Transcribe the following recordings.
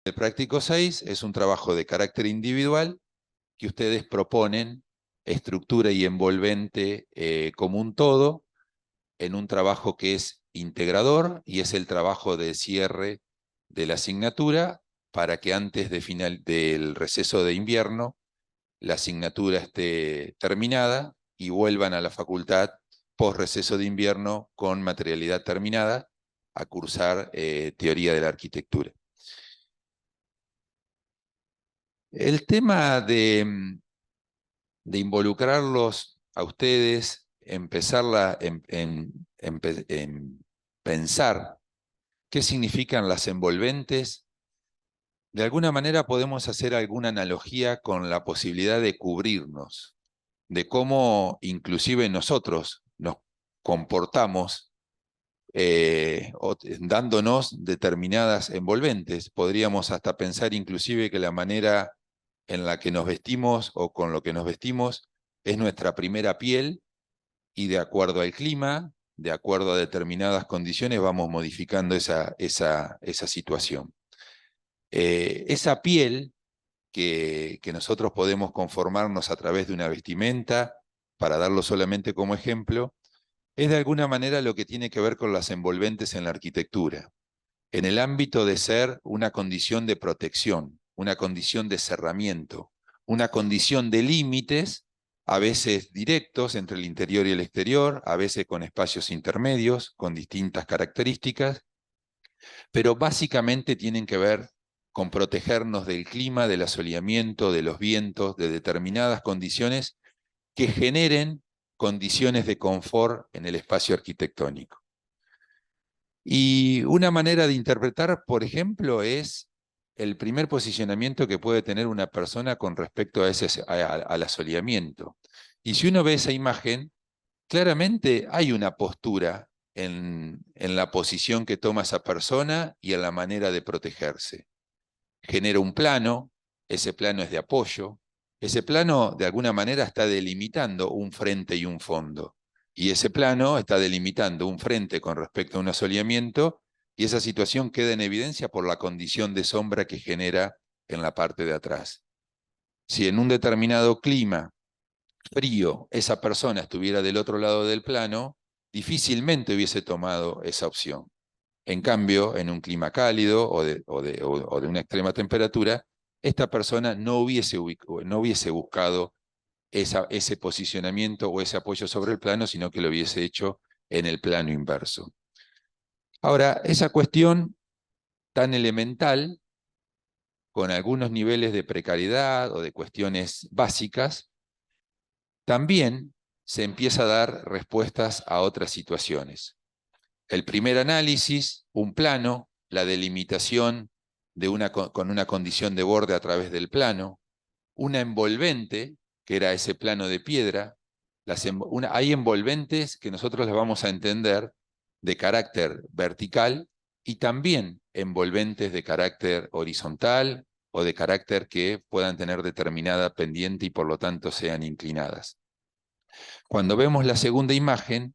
El práctico 6 es un trabajo de carácter individual que ustedes proponen estructura y envolvente como un todo en un trabajo que es integrador y es el trabajo de cierre de la asignatura para que antes del receso de invierno la asignatura esté terminada y vuelvan a la facultad post receso de invierno con materialidad terminada a cursar teoría de la arquitectura. El tema de involucrarlos a ustedes, empezarla en pensar qué significan las envolventes, de alguna manera podemos hacer alguna analogía con la posibilidad de cubrirnos, de cómo inclusive nosotros nos comportamos dándonos determinadas envolventes. Podríamos hasta pensar inclusive que la manera en la que nos vestimos o con lo que nos vestimos es nuestra primera piel y de acuerdo al clima, de acuerdo a determinadas condiciones, vamos modificando esa situación. Esa piel que nosotros podemos conformarnos a través de una vestimenta, para darlo solamente como ejemplo, es de alguna manera lo que tiene que ver con las envolventes en la arquitectura, en el ámbito de ser una condición de protección, una condición de cerramiento, una condición de límites, a veces directos entre el interior y el exterior, a veces con espacios intermedios, con distintas características, pero básicamente tienen que ver con protegernos del clima, del asoleamiento, de los vientos, de determinadas condiciones que generen condiciones de confort en el espacio arquitectónico. Y una manera de interpretar, por ejemplo, es el primer posicionamiento que puede tener una persona con respecto al asoleamiento. Y si uno ve esa imagen, claramente hay una postura en la posición que toma esa persona y en la manera de protegerse. Genera un plano, ese plano es de apoyo, ese plano de alguna manera está delimitando un frente y un fondo. Y ese plano está delimitando un frente con respecto a un asoleamiento y esa situación queda en evidencia por la condición de sombra que genera en la parte de atrás. Si en un determinado clima frío esa persona estuviera del otro lado del plano, difícilmente hubiese tomado esa opción. En cambio, en un clima cálido o de una extrema temperatura, esta persona no hubiese buscado ese posicionamiento o ese apoyo sobre el plano, sino que lo hubiese hecho en el plano inverso. Ahora, esa cuestión tan elemental, con algunos niveles de precariedad o de cuestiones básicas, también se empieza a dar respuestas a otras situaciones. El primer análisis, un plano, la delimitación con una condición de borde a través del plano, una envolvente, que era ese plano de piedra. Hay envolventes que nosotros las vamos a entender de carácter vertical y también envolventes de carácter horizontal o de carácter que puedan tener determinada pendiente y por lo tanto sean inclinadas. Cuando vemos la segunda imagen,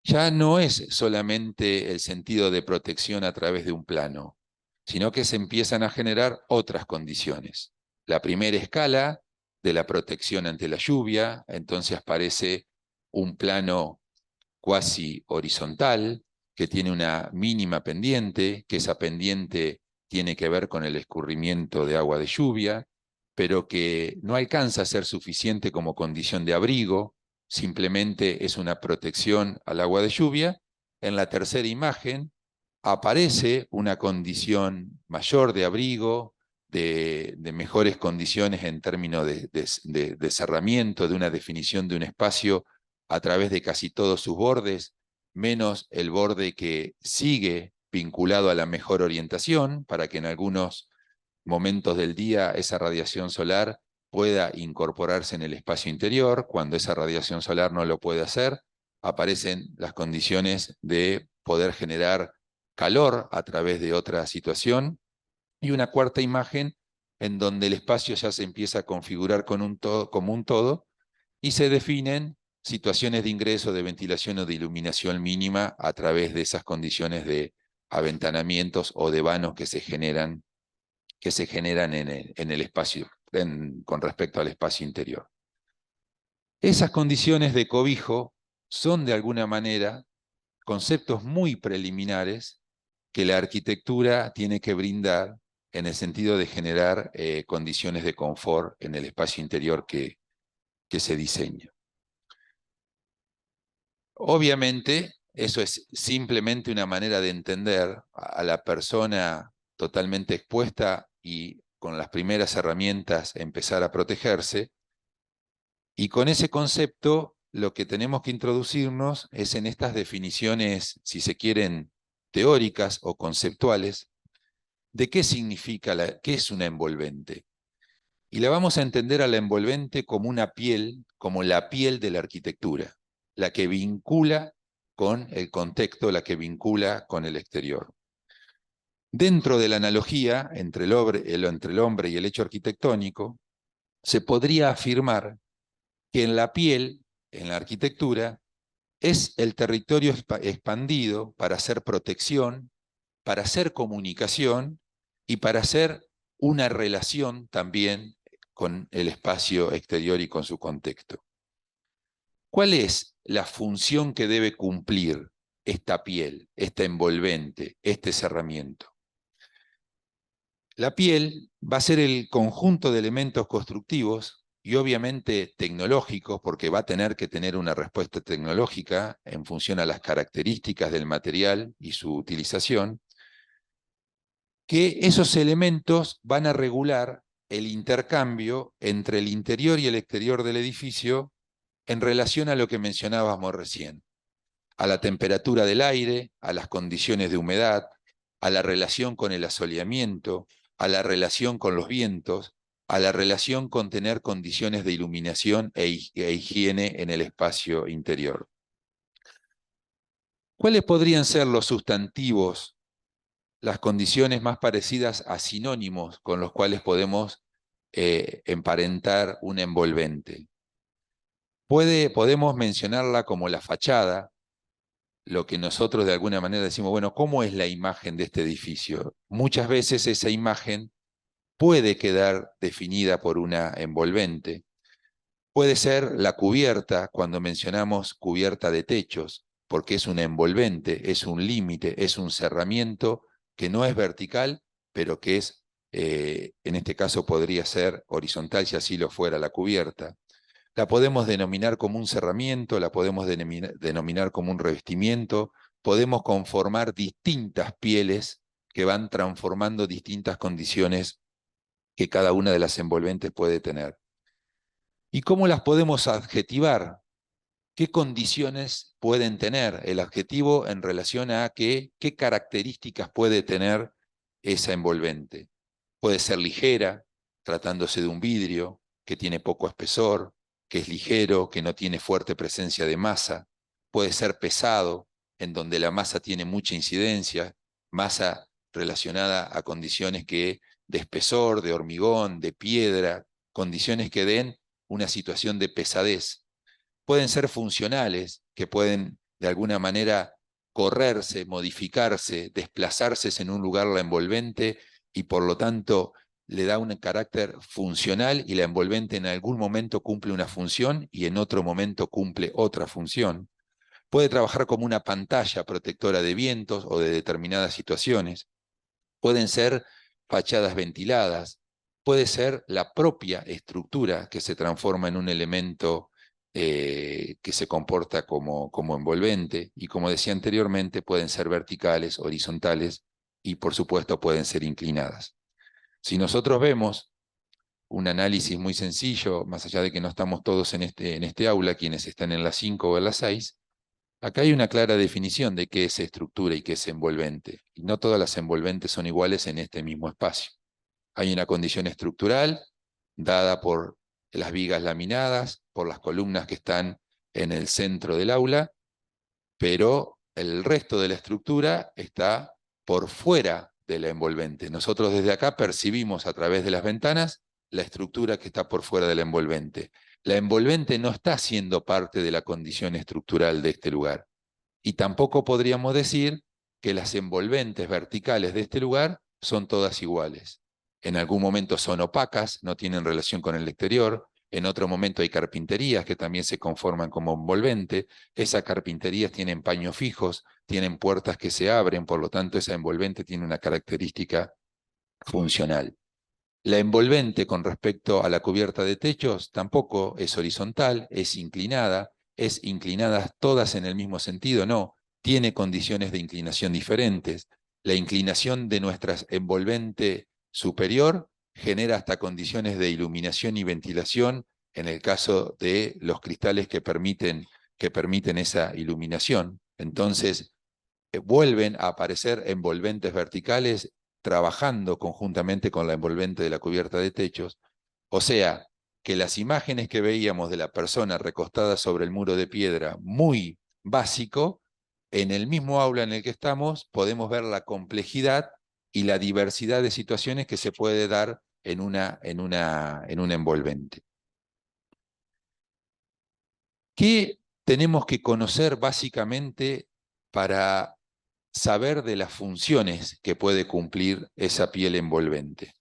ya no es solamente el sentido de protección a través de un plano, sino que se empiezan a generar otras condiciones. La primera escala de la protección ante la lluvia, entonces aparece un plano cuasi horizontal que tiene una mínima pendiente, que esa pendiente tiene que ver con el escurrimiento de agua de lluvia, pero que no alcanza a ser suficiente como condición de abrigo, simplemente es una protección al agua de lluvia. En la tercera imagen aparece una condición mayor de abrigo, de mejores condiciones en términos de cerramiento, de una definición de un espacio a través de casi todos sus bordes, menos el borde que sigue vinculado a la mejor orientación, para que en algunos momentos del día esa radiación solar pueda incorporarse en el espacio interior. Cuando esa radiación solar no lo puede hacer, aparecen las condiciones de poder generar calor a través de otra situación. Y una cuarta imagen en donde el espacio ya se empieza a configurar como un todo y se definen situaciones de ingreso, de ventilación o de iluminación mínima a través de esas condiciones de aventanamientos o de vanos que se generan que se generan en el espacio, con respecto al espacio interior. Esas condiciones de cobijo son de alguna manera conceptos muy preliminares que la arquitectura tiene que brindar en el sentido de generar condiciones de confort en el espacio interior que se diseña. Obviamente, eso es simplemente una manera de entender a la persona totalmente expuesta y con las primeras herramientas empezar a protegerse. Y con ese concepto, lo que tenemos que introducirnos es en estas definiciones, si se quieren, teóricas o conceptuales, de qué significa, qué es una envolvente. Y la vamos a entender a la envolvente como una piel, como la piel de la arquitectura, la que vincula con el contexto, la que vincula con el exterior. Dentro de la analogía entre el hombre y el hecho arquitectónico, se podría afirmar que en la piel, en la arquitectura, es el territorio expandido para hacer protección, para hacer comunicación y para hacer una relación también con el espacio exterior y con su contexto. ¿Cuál es la función que debe cumplir esta piel, esta envolvente, este cerramiento? La piel va a ser el conjunto de elementos constructivos y obviamente tecnológicos, porque va a tener que tener una respuesta tecnológica en función a las características del material y su utilización, que esos elementos van a regular el intercambio entre el interior y el exterior del edificio en relación a lo que mencionábamos recién, a la temperatura del aire, a las condiciones de humedad, a la relación con el asoleamiento, a la relación con los vientos, a la relación con tener condiciones de iluminación e higiene en el espacio interior. ¿Cuáles podrían ser los sustantivos, las condiciones más parecidas a sinónimos con los cuales podemos emparentar un envolvente? Podemos mencionarla como la fachada, lo que nosotros de alguna manera decimos, bueno, ¿cómo es la imagen de este edificio? Muchas veces esa imagen puede quedar definida por una envolvente. Puede ser la cubierta, cuando mencionamos cubierta de techos, porque es una envolvente, es un límite, es un cerramiento que no es vertical, pero que es, en este caso podría ser horizontal si así lo fuera la cubierta. La podemos denominar como un cerramiento, la podemos denominar como un revestimiento, podemos conformar distintas pieles que van transformando distintas condiciones que cada una de las envolventes puede tener. ¿Y cómo las podemos adjetivar? ¿Qué condiciones pueden tener el adjetivo en relación a qué características puede tener esa envolvente? Puede ser ligera, tratándose de un vidrio, que tiene poco espesor, que es ligero, que no tiene fuerte presencia de masa. Puede ser pesado, en donde la masa tiene mucha incidencia, masa relacionada a condiciones de espesor, de hormigón, de piedra, condiciones que den una situación de pesadez. Pueden ser funcionales, que pueden de alguna manera correrse, modificarse, desplazarse en un lugar la envolvente y por lo tanto le da un carácter funcional y la envolvente en algún momento cumple una función y en otro momento cumple otra función. Puede trabajar como una pantalla protectora de vientos o de determinadas situaciones. Pueden ser fachadas ventiladas. Puede ser la propia estructura que se transforma en un elemento que se comporta como envolvente. Y como decía anteriormente, pueden ser verticales, horizontales y por supuesto pueden ser inclinadas. Si nosotros vemos un análisis muy sencillo, más allá de que no estamos todos en este aula, quienes están en las 5 o en las 6, acá hay una clara definición de qué es estructura y qué es envolvente. Y no todas las envolventes son iguales en este mismo espacio. Hay una condición estructural dada por las vigas laminadas, por las columnas que están en el centro del aula, pero el resto de la estructura está por fuera de la envolvente. Nosotros desde acá percibimos a través de las ventanas la estructura que está por fuera de la envolvente. La envolvente no está siendo parte de la condición estructural de este lugar. Y tampoco podríamos decir que las envolventes verticales de este lugar son todas iguales. En algún momento son opacas, no tienen relación con el exterior. En otro momento hay carpinterías que también se conforman como envolvente. Esas carpinterías tienen paños fijos, tienen puertas que se abren, por lo tanto esa envolvente tiene una característica funcional. La envolvente con respecto a la cubierta de techos tampoco es horizontal, es inclinadas todas en el mismo sentido, no, tiene condiciones de inclinación diferentes. La inclinación de nuestra envolvente superior genera hasta condiciones de iluminación y ventilación en el caso de los cristales que permiten esa iluminación. Entonces, vuelven a aparecer envolventes verticales trabajando conjuntamente con la envolvente de la cubierta de techos. O sea, que las imágenes que veíamos de la persona recostada sobre el muro de piedra, muy básico, en el mismo aula en el que estamos podemos ver la complejidad y la diversidad de situaciones que se puede dar en un envolvente. ¿Qué tenemos que conocer básicamente para saber de las funciones que puede cumplir esa piel envolvente?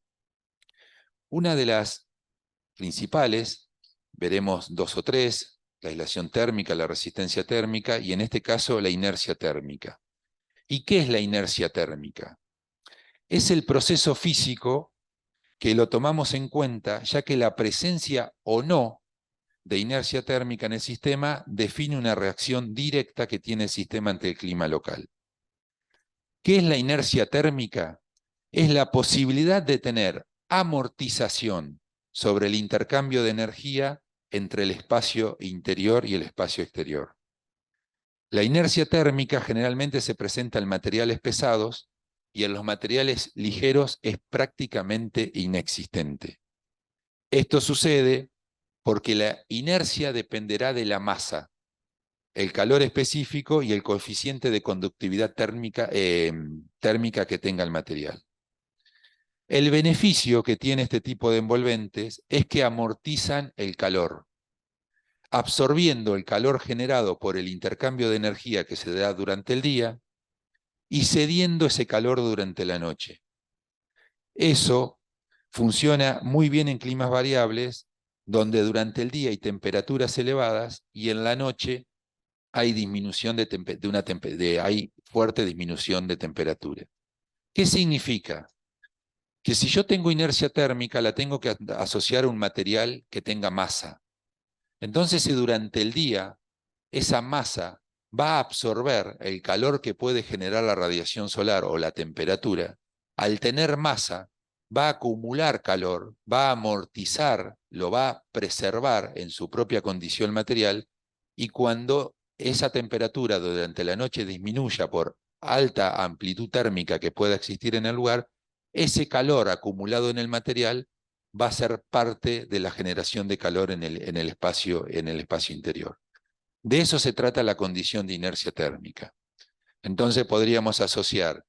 Una de las principales, veremos dos o tres: la aislación térmica, la resistencia térmica y en este caso la inercia térmica. ¿Y qué es la inercia térmica? Es el proceso físico que lo tomamos en cuenta, ya que la presencia o no de inercia térmica en el sistema define una reacción directa que tiene el sistema ante el clima local. ¿Qué es la inercia térmica? Es la posibilidad de tener amortización sobre el intercambio de energía entre el espacio interior y el espacio exterior. La inercia térmica generalmente se presenta en materiales pesados y en los materiales ligeros es prácticamente inexistente. Esto sucede porque la inercia dependerá de la masa, el calor específico y el coeficiente de conductividad térmica que tenga el material. El beneficio que tiene este tipo de envolventes es que amortizan el calor, absorbiendo el calor generado por el intercambio de energía que se da durante el día y cediendo ese calor durante la noche. Eso funciona muy bien en climas variables, donde durante el día hay temperaturas elevadas y en la noche hay hay fuerte disminución de temperatura. ¿Qué significa? Que si yo tengo inercia térmica, la tengo que asociar a un material que tenga masa. Entonces, si durante el día esa masa va a absorber el calor que puede generar la radiación solar o la temperatura, al tener masa, va a acumular calor, va a amortizar, lo va a preservar en su propia condición material, y cuando esa temperatura durante la noche disminuya por alta amplitud térmica que pueda existir en el lugar, ese calor acumulado en el material va a ser parte de la generación de calor en el espacio interior. De eso se trata la condición de inercia térmica. Entonces podríamos asociar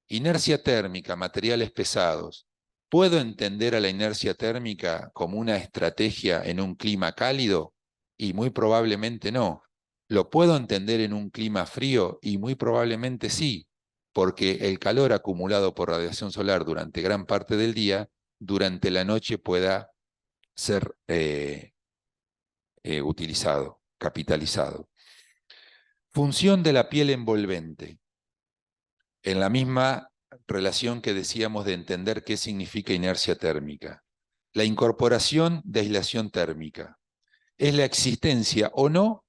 inercia térmica, materiales pesados. ¿Puedo entender a la inercia térmica como una estrategia en un clima cálido? Y muy probablemente no. ¿Lo puedo entender en un clima frío? Y muy probablemente sí, porque el calor acumulado por radiación solar durante gran parte del día, durante la noche pueda ser utilizado, capitalizado. Función de la piel envolvente. En la misma relación que decíamos de entender qué significa inercia térmica. La incorporación de aislación térmica es la existencia o no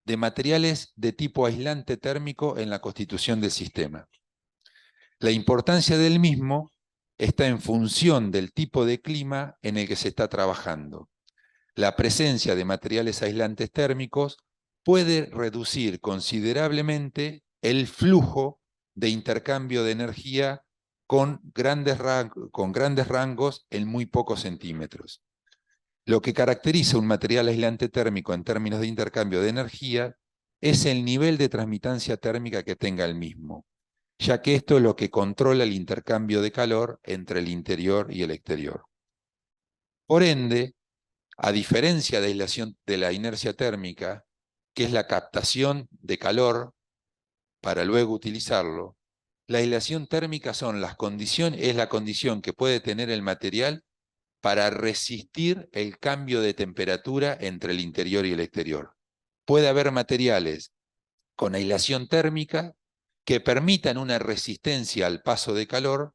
de materiales de tipo aislante térmico en la constitución del sistema. La importancia del mismo está en función del tipo de clima en el que se está trabajando. La presencia de materiales aislantes térmicos puede reducir considerablemente el flujo de intercambio de energía con grandes rangos en muy pocos centímetros. Lo que caracteriza un material aislante térmico en términos de intercambio de energía es el nivel de transmitancia térmica que tenga el mismo, ya que esto es lo que controla el intercambio de calor entre el interior y el exterior. Por ende, a diferencia de la inercia térmica, que es la captación de calor para luego utilizarlo, La aislación térmica es la condición que puede tener el material para resistir el cambio de temperatura entre el interior y el exterior. Puede haber materiales con aislación térmica que permitan una resistencia al paso de calor,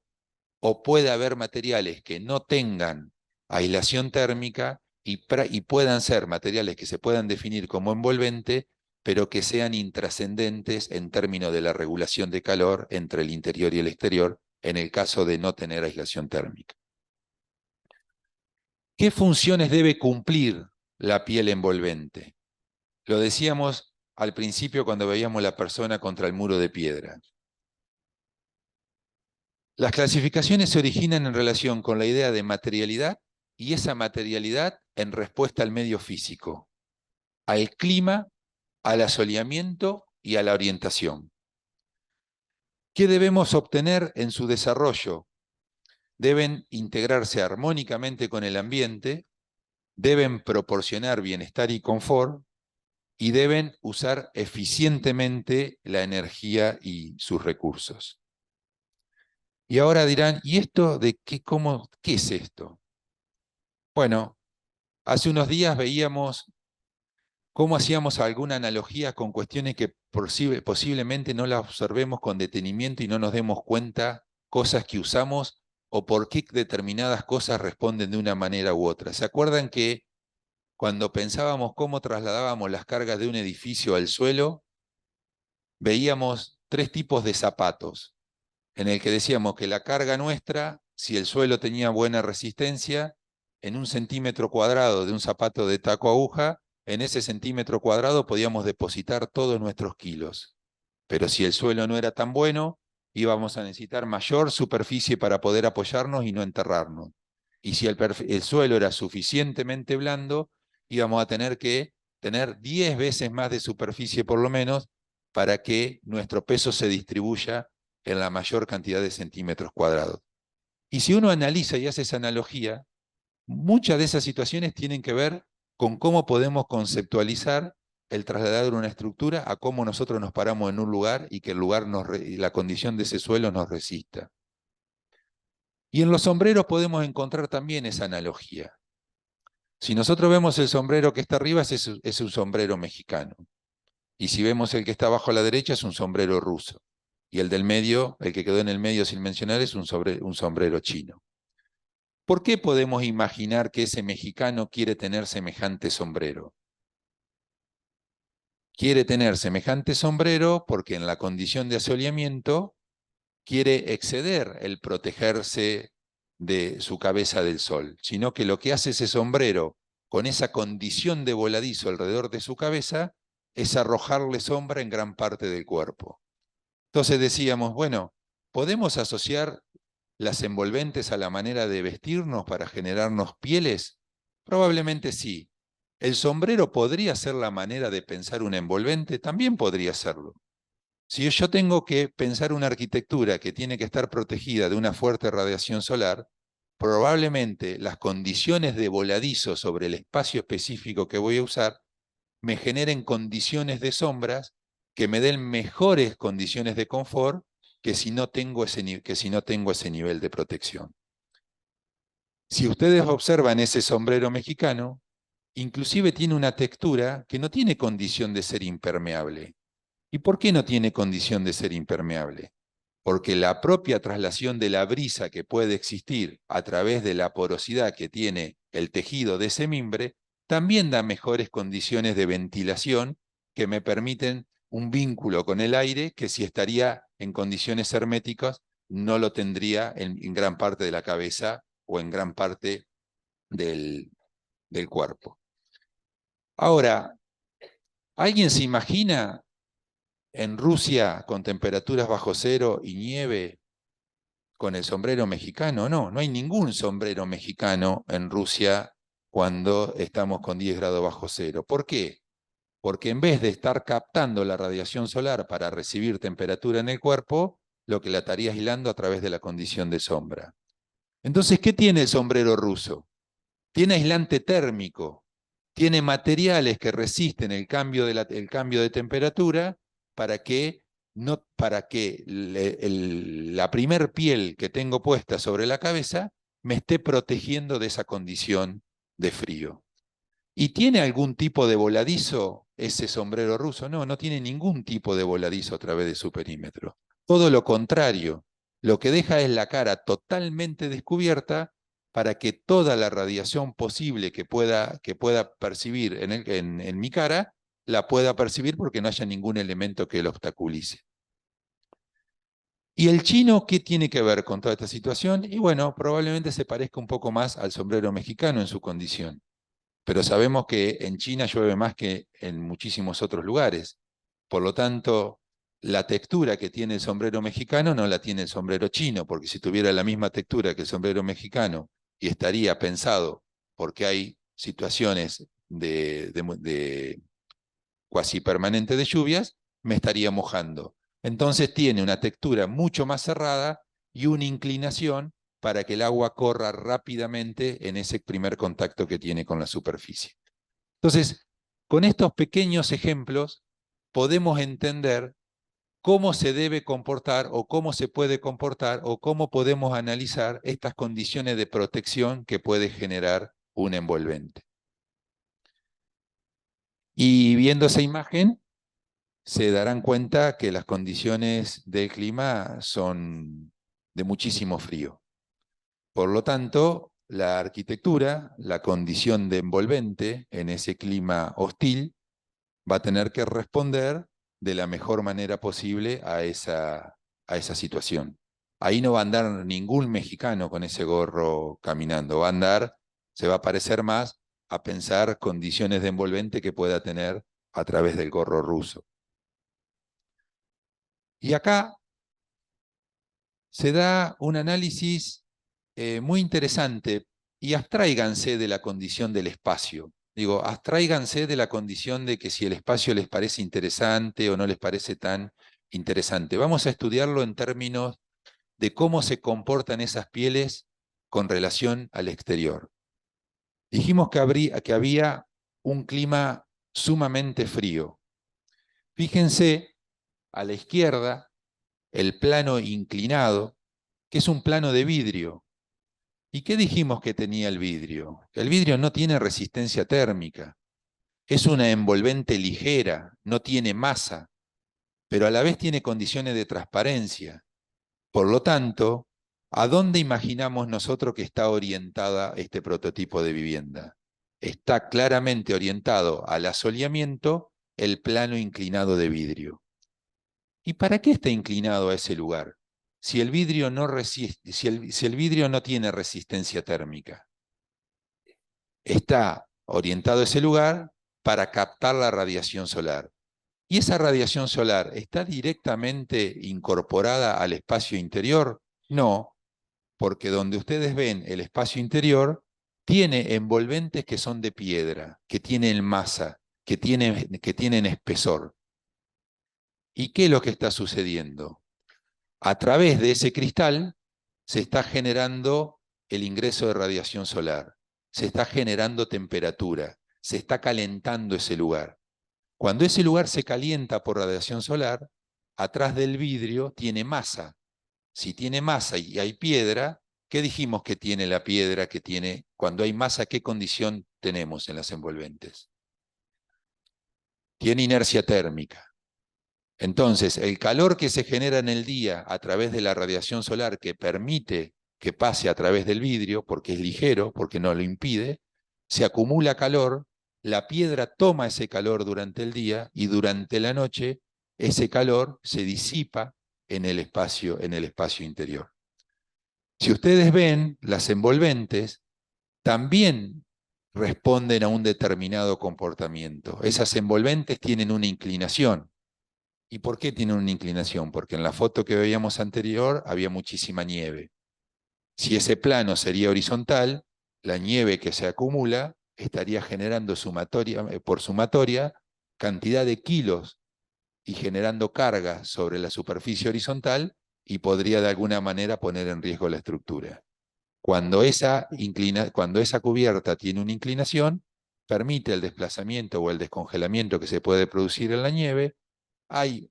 o puede haber materiales que no tengan aislación térmica y puedan ser materiales que se puedan definir como envolvente, pero que sean intrascendentes en términos de la regulación de calor entre el interior y el exterior, en el caso de no tener aislación térmica. ¿Qué funciones debe cumplir la piel envolvente? Lo decíamos al principio cuando veíamos la persona contra el muro de piedra. Las clasificaciones se originan en relación con la idea de materialidad y esa materialidad en respuesta al medio físico, al clima, al asoleamiento y a la orientación. ¿Qué debemos obtener en su desarrollo? Deben integrarse armónicamente con el ambiente, deben proporcionar bienestar y confort, y deben usar eficientemente la energía y sus recursos. Y ahora dirán, ¿y esto de qué es esto? Bueno, hace unos días veíamos cómo hacíamos alguna analogía con cuestiones que posiblemente no las observemos con detenimiento y no nos demos cuenta, cosas que usamos o por qué determinadas cosas responden de una manera u otra. ¿Se acuerdan que cuando pensábamos cómo trasladábamos las cargas de un edificio al suelo, veíamos tres tipos de zapatos, en el que decíamos que la carga nuestra, si el suelo tenía buena resistencia, en 1 centímetro cuadrado de un zapato de taco aguja, en ese centímetro cuadrado podíamos depositar todos nuestros kilos. Pero si el suelo no era tan bueno, íbamos a necesitar mayor superficie para poder apoyarnos y no enterrarnos. Y si el suelo era suficientemente blando, íbamos a tener que tener 10 veces más de superficie por lo menos para que nuestro peso se distribuya en la mayor cantidad de centímetros cuadrados. Y si uno analiza y hace esa analogía, muchas de esas situaciones tienen que ver con cómo podemos conceptualizar el trasladar una estructura a cómo nosotros nos paramos en un lugar y que el lugar la condición de ese suelo nos resista. Y en los sombreros podemos encontrar también esa analogía. Si nosotros vemos el sombrero que está arriba, es un sombrero mexicano. Y si vemos el que está abajo a la derecha, es un sombrero ruso. Y el del medio, el que quedó en el medio sin mencionar, es un sombrero chino. ¿Por qué podemos imaginar que ese mexicano quiere tener semejante sombrero? Quiere tener semejante sombrero porque en la condición de asoleamiento quiere exceder el protegerse de su cabeza del sol, sino que lo que hace ese sombrero con esa condición de voladizo alrededor de su cabeza es arrojarle sombra en gran parte del cuerpo. Entonces decíamos, bueno, ¿podemos asociar las envolventes a la manera de vestirnos para generarnos pieles? Probablemente sí. ¿El sombrero podría ser la manera de pensar un envolvente? También podría serlo. Si yo tengo que pensar una arquitectura que tiene que estar protegida de una fuerte radiación solar, probablemente las condiciones de voladizo sobre el espacio específico que voy a usar me generen condiciones de sombras que me den mejores condiciones de confort que si no tengo ese nivel de protección. Si ustedes observan ese sombrero mexicano, inclusive tiene una textura que no tiene condición de ser impermeable. ¿Y por qué no tiene condición de ser impermeable? Porque la propia traslación de la brisa que puede existir a través de la porosidad que tiene el tejido de ese mimbre, también da mejores condiciones de ventilación que me permiten un vínculo con el aire que si estaría en condiciones herméticas no lo tendría en gran parte de la cabeza o en gran parte del cuerpo. Ahora, ¿alguien se imagina en Rusia con temperaturas bajo cero y nieve con el sombrero mexicano? No, no hay ningún sombrero mexicano en Rusia cuando estamos con 10 grados bajo cero. ¿Por qué? Porque en vez de estar captando la radiación solar para recibir temperatura en el cuerpo, lo que la estaría aislando a través de la condición de sombra. Entonces, ¿qué tiene el sombrero ruso? Tiene aislante térmico, tiene materiales que resisten el cambio de temperatura para que no, para que la primer piel que tengo puesta sobre la cabeza me esté protegiendo de esa condición de frío. ¿Y tiene algún tipo de voladizo ese sombrero ruso? No, no tiene ningún tipo de voladizo a través de su perímetro. Todo lo contrario, lo que deja es la cara totalmente descubierta para que toda la radiación posible que pueda percibir en mi cara, la pueda percibir porque no haya ningún elemento que lo obstaculice. ¿Y el chino qué tiene que ver con toda esta situación? Y bueno, probablemente se parezca un poco más al sombrero mexicano en su condición. Pero sabemos que en China llueve más que en muchísimos otros lugares. Por lo tanto, la textura que tiene el sombrero mexicano no la tiene el sombrero chino, porque si tuviera la misma textura que el sombrero mexicano y estaría pensado porque hay situaciones de cuasi permanente de lluvias, me estaría mojando. Entonces tiene una textura mucho más cerrada y una inclinación para que el agua corra rápidamente en ese primer contacto que tiene con la superficie. Entonces, con estos pequeños ejemplos podemos entender cómo se debe comportar o cómo se puede comportar o cómo podemos analizar estas condiciones de protección que puede generar un envolvente. Y viendo esa imagen, se darán cuenta que las condiciones del clima son de muchísimo frío. Por lo tanto, la arquitectura, la condición de envolvente en ese clima hostil, va a tener que responder de la mejor manera posible a esa situación. Ahí no va a andar ningún mexicano con ese gorro caminando, se va a parecer más a pensar condiciones de envolvente que pueda tener a través del gorro ruso. Y acá se da un análisis muy interesante y abstráiganse de la condición del espacio. Digo, abstráiganse de la condición de que si el espacio les parece interesante o no les parece tan interesante. Vamos a estudiarlo en términos de cómo se comportan esas pieles con relación al exterior. Dijimos que había un clima sumamente frío. Fíjense a la izquierda el plano inclinado, que es un plano de vidrio. ¿Y qué dijimos que tenía el vidrio? El vidrio no tiene resistencia térmica, es una envolvente ligera, no tiene masa, pero a la vez tiene condiciones de transparencia. Por lo tanto, ¿a dónde imaginamos nosotros que está orientada este prototipo de vivienda? Está claramente orientado al asoleamiento el plano inclinado de vidrio. ¿Y para qué está inclinado a ese lugar? Si el vidrio no resiste, si el vidrio no tiene resistencia térmica, está orientado a ese lugar para captar la radiación solar. ¿Y esa radiación solar está directamente incorporada al espacio interior? No, porque donde ustedes ven el espacio interior, tiene envolventes que son de piedra, que tienen masa, que tienen espesor. ¿Y qué es lo que está sucediendo? A través de ese cristal se está generando el ingreso de radiación solar, se está generando temperatura, se está calentando ese lugar. Cuando ese lugar se calienta por radiación solar, atrás del vidrio tiene masa. Si tiene masa y hay piedra, ¿qué dijimos que tiene la piedra que tiene? Cuando hay masa, ¿qué condición tenemos en las envolventes? Tiene inercia térmica. Entonces, el calor que se genera en el día a través de la radiación solar que permite que pase a través del vidrio, porque es ligero, porque no lo impide, se acumula calor, la piedra toma ese calor durante el día y durante la noche ese calor se disipa en el espacio interior. Si ustedes ven, las envolventes también responden a un determinado comportamiento. Esas envolventes tienen una inclinación. ¿Y por qué tienen una inclinación? Porque en la foto que veíamos anterior había muchísima nieve. Si ese plano sería horizontal, la nieve que se acumula estaría generando por sumatoria cantidad de kilos y generando carga sobre la superficie horizontal y podría de alguna manera poner en riesgo la estructura. Cuando esa cubierta tiene una inclinación, permite el desplazamiento o el descongelamiento que se puede producir en la nieve. Hay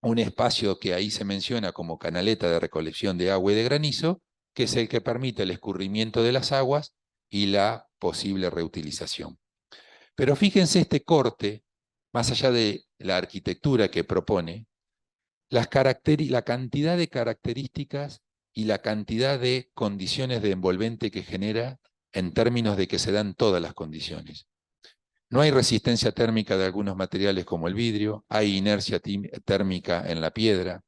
un espacio que ahí se menciona como canaleta de recolección de agua y de granizo, que es el que permite el escurrimiento de las aguas y la posible reutilización. Pero fíjense este corte, más allá de la arquitectura que propone, la cantidad de características y la cantidad de condiciones de envolvente que genera en términos de que se dan todas las condiciones. No hay resistencia térmica de algunos materiales como el vidrio, hay inercia térmica en la piedra,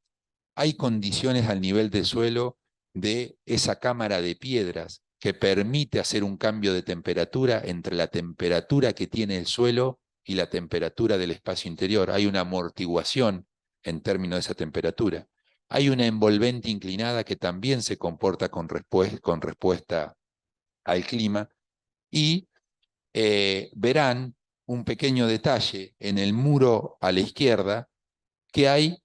hay condiciones al nivel del suelo de esa cámara de piedras que permite hacer un cambio de temperatura entre la temperatura que tiene el suelo y la temperatura del espacio interior. Hay una amortiguación en términos de esa temperatura. Hay una envolvente inclinada que también se comporta con respuesta al clima y verán un pequeño detalle en el muro a la izquierda que hay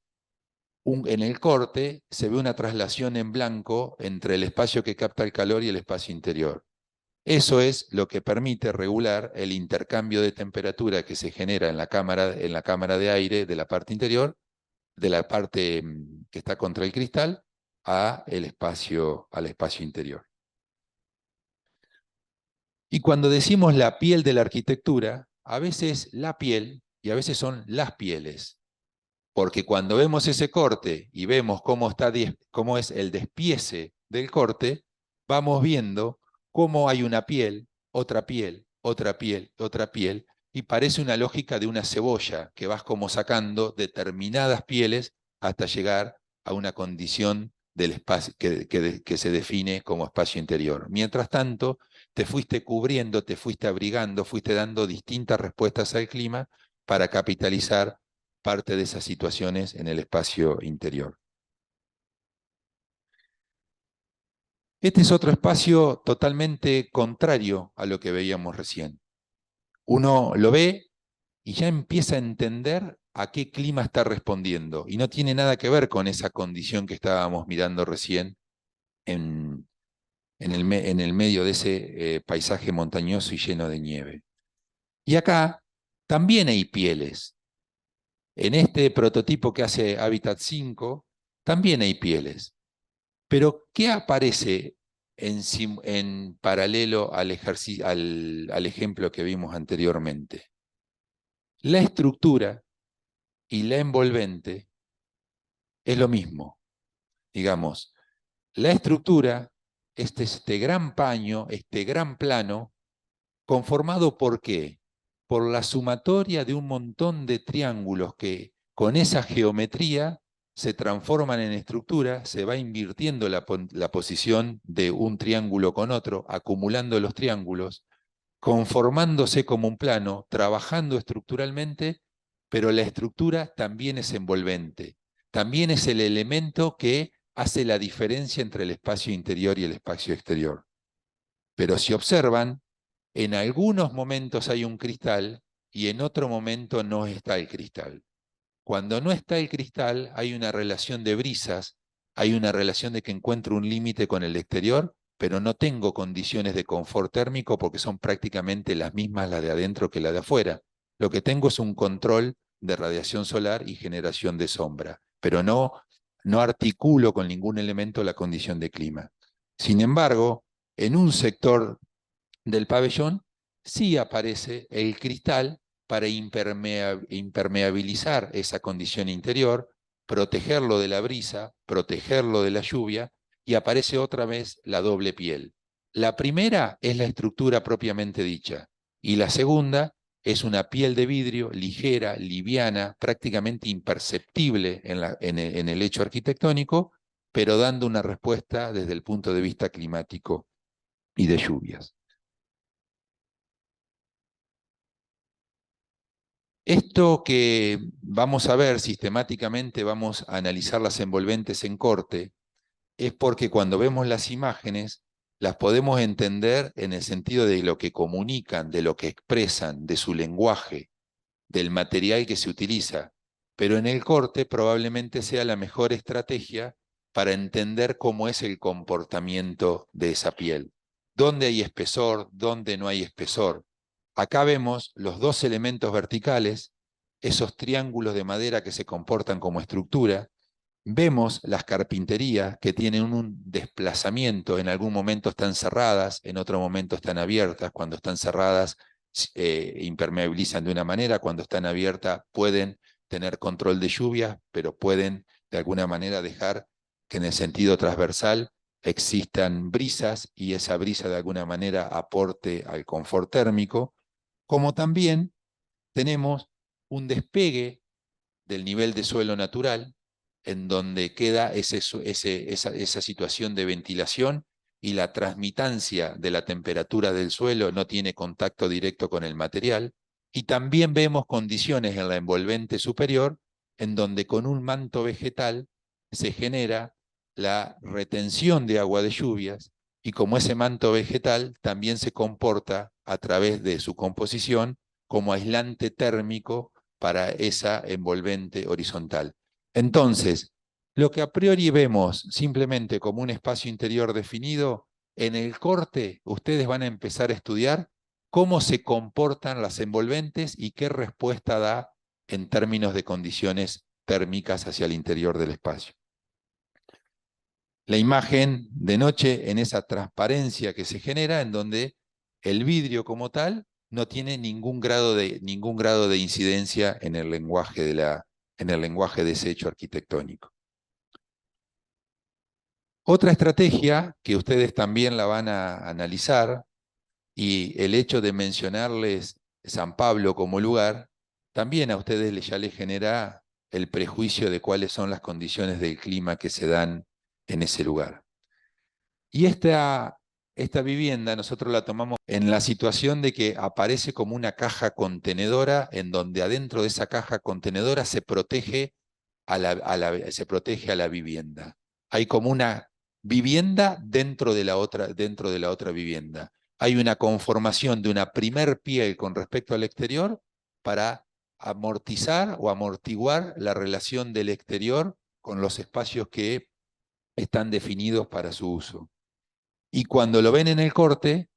en el corte se ve una traslación en blanco entre el espacio que capta el calor y el espacio interior. Eso es lo que permite regular el intercambio de temperatura que se genera en la cámara de aire de la parte interior, de la parte que está contra el cristal, al espacio interior. Y cuando decimos la piel de la arquitectura, a veces la piel y a veces son las pieles. Porque cuando vemos ese corte y vemos cómo es el despiece del corte, vamos viendo cómo hay una piel, otra piel, otra piel, otra piel, y parece una lógica de una cebolla que vas como sacando determinadas pieles hasta llegar a una condición del espacio que se define como espacio interior. Mientras tanto, te fuiste cubriendo, te fuiste abrigando, fuiste dando distintas respuestas al clima para capitalizar parte de esas situaciones en el espacio interior. Este es otro espacio totalmente contrario a lo que veíamos recién. Uno lo ve y ya empieza a entender a qué clima está respondiendo y no tiene nada que ver con esa condición que estábamos mirando recién en el medio de ese paisaje montañoso y lleno de nieve. Y acá también hay pieles. En este prototipo que hace Habitat 5 también hay pieles. Pero, ¿qué aparece en paralelo al ejemplo que vimos anteriormente? La estructura y la envolvente es lo mismo. Digamos, la estructura es este gran paño, este gran plano, conformado ¿por qué? Por la sumatoria de un montón de triángulos que con esa geometría se transforman en estructura, se va invirtiendo la posición de un triángulo con otro, acumulando los triángulos, conformándose como un plano, trabajando estructuralmente, pero la estructura también es envolvente, también es el elemento que hace la diferencia entre el espacio interior y el espacio exterior. Pero si observan, en algunos momentos hay un cristal y en otro momento no está el cristal. Cuando no está el cristal, hay una relación de brisas, hay una relación de que encuentro un límite con el exterior, pero no tengo condiciones de confort térmico porque son prácticamente las mismas las de adentro que las de afuera. Lo que tengo es un control de radiación solar y generación de sombra, pero no articulo con ningún elemento la condición de clima. Sin embargo, en un sector del pabellón sí aparece el cristal para impermeabilizar esa condición interior, protegerlo de la brisa, protegerlo de la lluvia, y aparece otra vez la doble piel. La primera es la estructura propiamente dicha, y la segunda es una piel de vidrio ligera, liviana, prácticamente imperceptible en el hecho arquitectónico, pero dando una respuesta desde el punto de vista climático y de lluvias. Esto que vamos a ver sistemáticamente, vamos a analizar las envolventes en corte, es porque cuando vemos las imágenes, las podemos entender en el sentido de lo que comunican, de lo que expresan, de su lenguaje, del material que se utiliza. Pero en el corte probablemente sea la mejor estrategia para entender cómo es el comportamiento de esa piel. ¿Dónde hay espesor? ¿Dónde no hay espesor? Acá vemos los dos elementos verticales esos triángulos de madera que se comportan como estructura. Vemos las carpinterías que tienen un desplazamiento, en algún momento están cerradas, en otro momento están abiertas. Cuando están cerradas impermeabilizan de una manera, cuando están abiertas pueden tener control de lluvias, pero pueden de alguna manera dejar que en el sentido transversal existan brisas y esa brisa de alguna manera aporte al confort térmico, como también tenemos un despegue del nivel de suelo natural, en donde queda esa situación de ventilación y la transmitancia de la temperatura del suelo no tiene contacto directo con el material. Y también vemos condiciones en la envolvente superior, en donde con un manto vegetal se genera la retención de agua de lluvias, y como ese manto vegetal también se comporta a través de su composición como aislante térmico para esa envolvente horizontal. Entonces, lo que a priori vemos simplemente como un espacio interior definido, en el corte ustedes van a empezar a estudiar cómo se comportan las envolventes y qué respuesta da en términos de condiciones térmicas hacia el interior del espacio. La imagen de noche en esa transparencia que se genera, en donde el vidrio como tal no tiene ningún grado de incidencia en el lenguaje de ese hecho arquitectónico. Otra estrategia que ustedes también la van a analizar, y el hecho de mencionarles San Pablo como lugar, también a ustedes ya les genera el prejuicio de cuáles son las condiciones del clima que se dan en ese lugar. Y esta vivienda nosotros la tomamos en la situación de que aparece como una caja contenedora, en donde adentro de esa caja contenedora se protege se protege a la vivienda. Hay como una vivienda dentro de la otra vivienda. Hay una conformación de una primer piel con respecto al exterior para amortizar o amortiguar la relación del exterior con los espacios que están definidos para su uso. Y cuando lo ven en el corte,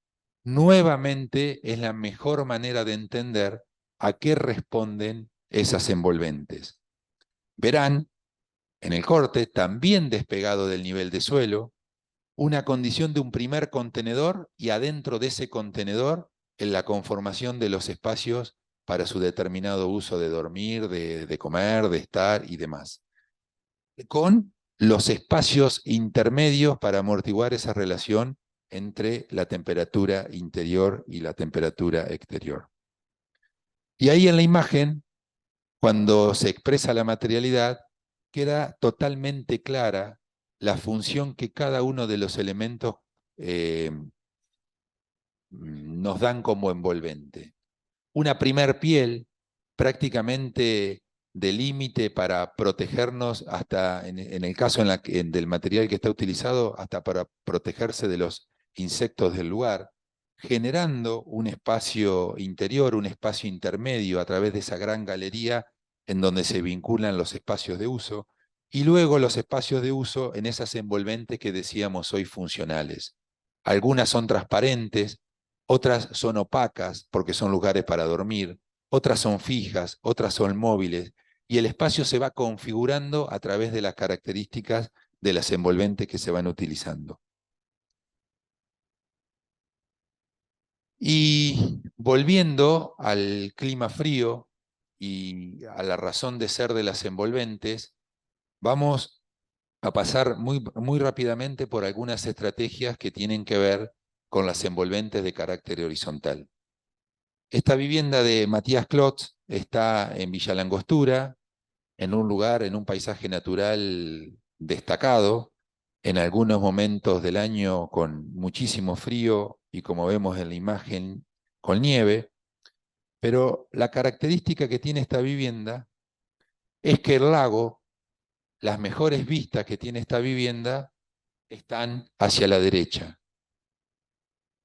nuevamente es la mejor manera de entender a qué responden esas envolventes. Verán en el corte, también despegado del nivel de suelo, una condición de un primer contenedor, y adentro de ese contenedor en la conformación de los espacios para su determinado uso de dormir, de comer, de estar y demás. Con los espacios intermedios para amortiguar esa relación entre la temperatura interior y la temperatura exterior. Y ahí en la imagen, cuando se expresa la materialidad, queda totalmente clara la función que cada uno de los elementos eh, nos dan como envolvente. Una primer piel prácticamente de límite para protegernos, hasta en el caso del material que está utilizado, hasta para protegerse de los insectos del lugar, generando un espacio interior, un espacio intermedio a través de esa gran galería en donde se vinculan los espacios de uso, y luego los espacios de uso en esas envolventes que decíamos hoy funcionales. Algunas son transparentes, otras son opacas porque son lugares para dormir, otras son fijas, otras son móviles, y el espacio se va configurando a través de las características de las envolventes que se van utilizando. Y volviendo al clima frío y a la razón de ser de las envolventes, vamos a pasar muy rápidamente por algunas estrategias que tienen que ver con las envolventes de carácter horizontal. Esta vivienda de Matías Klotz está en Villa Langostura, en un lugar, en un paisaje natural destacado, en algunos momentos del año con muchísimo frío y, como vemos en la imagen, con nieve. Pero la característica que tiene esta vivienda es que el lago, las mejores vistas que tiene esta vivienda están hacia la derecha,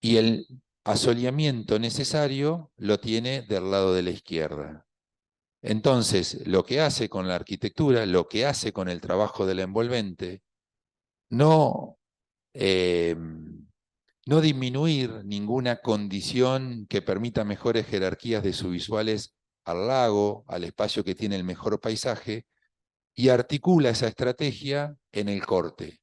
y el asoleamiento necesario lo tiene del lado de la izquierda. Entonces, lo que hace con la arquitectura, lo que hace con el trabajo de la envolvente, no, eh, no disminuir ninguna condición que permita mejores jerarquías de subvisuales al lago, al espacio que tiene el mejor paisaje, y articula esa estrategia en el corte.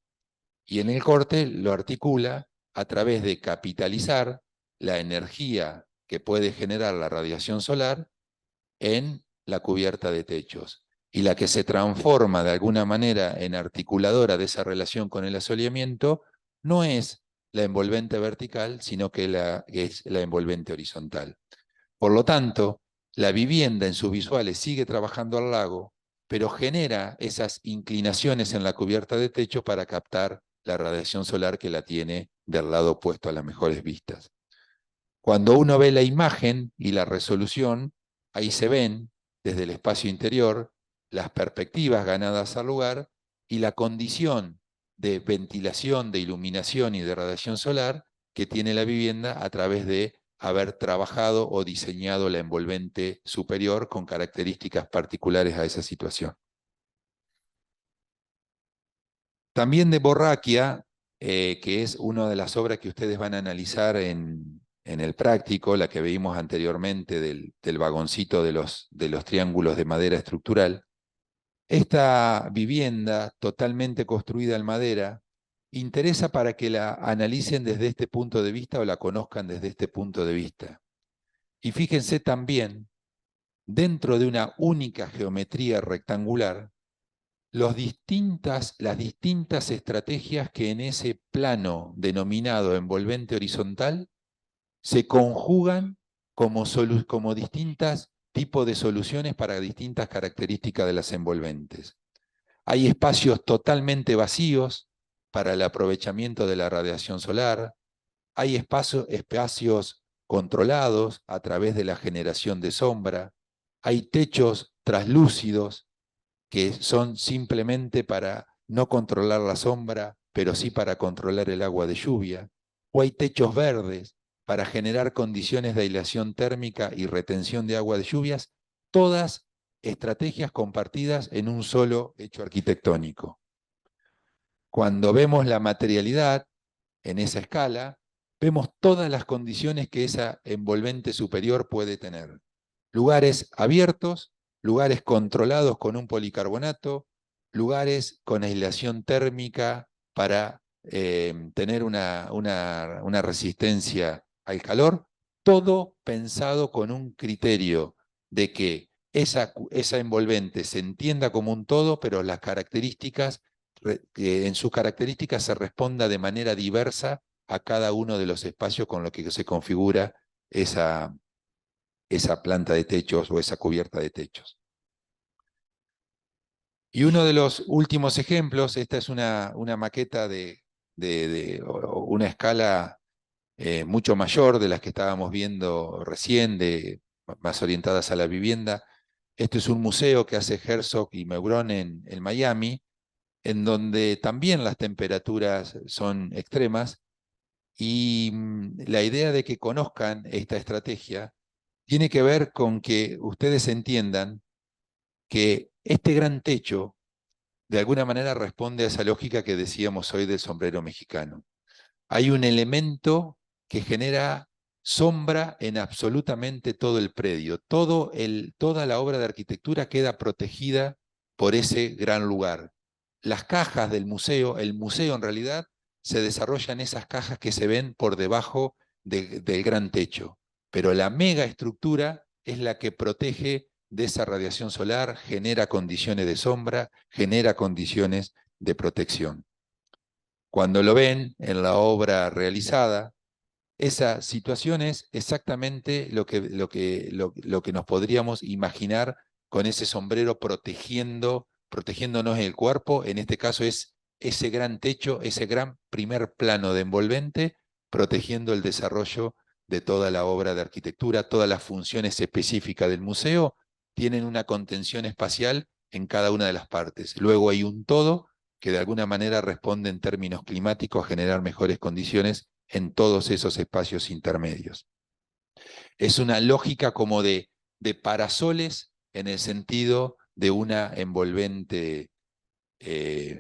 Y en el corte lo articula a través de capitalizar la energía que puede generar la radiación solar en la cubierta de techos. Y la que se transforma de alguna manera en articuladora de esa relación con el asoleamiento no es la envolvente vertical, sino que es la envolvente horizontal. Por lo tanto, la vivienda en sus visuales sigue trabajando al lago, pero genera esas inclinaciones en la cubierta de techo para captar la radiación solar que la tiene del lado opuesto a las mejores vistas. Cuando uno ve la imagen y la resolución, ahí se ven, desde el espacio interior, las perspectivas ganadas al lugar y la condición de ventilación, de iluminación y de radiación solar que tiene la vivienda a través de haber trabajado o diseñado la envolvente superior con características particulares a esa situación. También de Borraquia, que es una de las obras que ustedes van a analizar en el práctico, la que vimos anteriormente del vagoncito de los triángulos de madera estructural. Esta vivienda totalmente construida en madera interesa para que la analicen desde este punto de vista o la conozcan desde este punto de vista. Y fíjense también, dentro de una única geometría rectangular, las distintas estrategias que en ese plano denominado envolvente horizontal se conjugan como distintos tipos de soluciones para distintas características de las envolventes. Hay espacios totalmente vacíos para el aprovechamiento de la radiación solar, hay espacios controlados a través de la generación de sombra, hay techos translúcidos que son simplemente para no controlar la sombra, pero sí para controlar el agua de lluvia, o hay techos verdes para generar condiciones de aislación térmica y retención de agua de lluvias, todas estrategias compartidas en un solo hecho arquitectónico. Cuando vemos la materialidad en esa escala, vemos todas las condiciones que esa envolvente superior puede tener. Lugares abiertos, lugares controlados con un policarbonato, lugares con aislación térmica para tener una resistencia al calor, todo pensado con un criterio de que esa envolvente se entienda como un todo, pero las características, en sus características se responda de manera diversa a cada uno de los espacios con los que se configura esa planta de techos o esa cubierta de techos. Y uno de los últimos ejemplos, esta es una maqueta de una escala mucho mayor de las que estábamos viendo recién, más orientadas a la vivienda. Este es un museo que hace Herzog y Meuron en Miami, en donde también las temperaturas son extremas, y la idea de que conozcan esta estrategia tiene que ver con que ustedes entiendan que este gran techo de alguna manera responde a esa lógica que decíamos hoy del sombrero mexicano. Hay un elemento que genera sombra en absolutamente todo el predio. Toda la obra de arquitectura queda protegida por ese gran lugar. Las cajas del museo, el museo en realidad, se desarrolla en esas cajas que se ven por debajo del gran techo. Pero la mega estructura es la que protege de esa radiación solar, genera condiciones de sombra, genera condiciones de protección. Cuando lo ven en la obra realizada, esa situación es exactamente lo que nos podríamos imaginar con ese sombrero protegiéndonos el cuerpo. En este caso es ese gran techo, ese gran primer plano de envolvente, protegiendo el desarrollo de toda la obra de arquitectura. Todas las funciones específicas del museo tienen una contención espacial en cada una de las partes. Luego hay un todo que de alguna manera responde en términos climáticos a generar mejores condiciones en todos esos espacios intermedios. Es una lógica como de parasoles en el sentido de una envolvente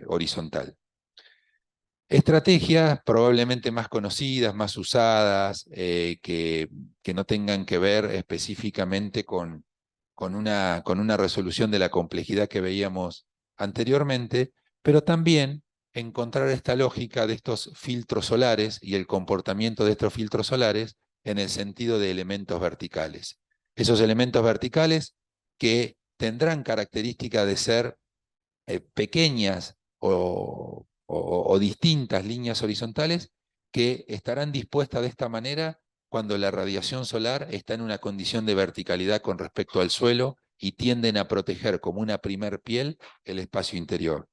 horizontal. Estrategias probablemente más conocidas, más usadas, que no tengan que ver específicamente con con una resolución de la complejidad que veíamos anteriormente, pero también encontrar esta lógica de estos filtros solares y el comportamiento de estos filtros solares en el sentido de elementos verticales. Esos elementos verticales que tendrán característica de ser pequeñas o distintas líneas horizontales que estarán dispuestas de esta manera cuando la radiación solar está en una condición de verticalidad con respecto al suelo y tienden a proteger como una primer piel el espacio interior.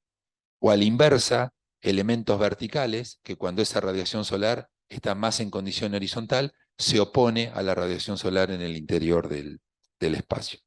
O a la inversa, elementos verticales que cuando esa radiación solar está más en condición horizontal, se opone a la radiación solar en el interior del espacio.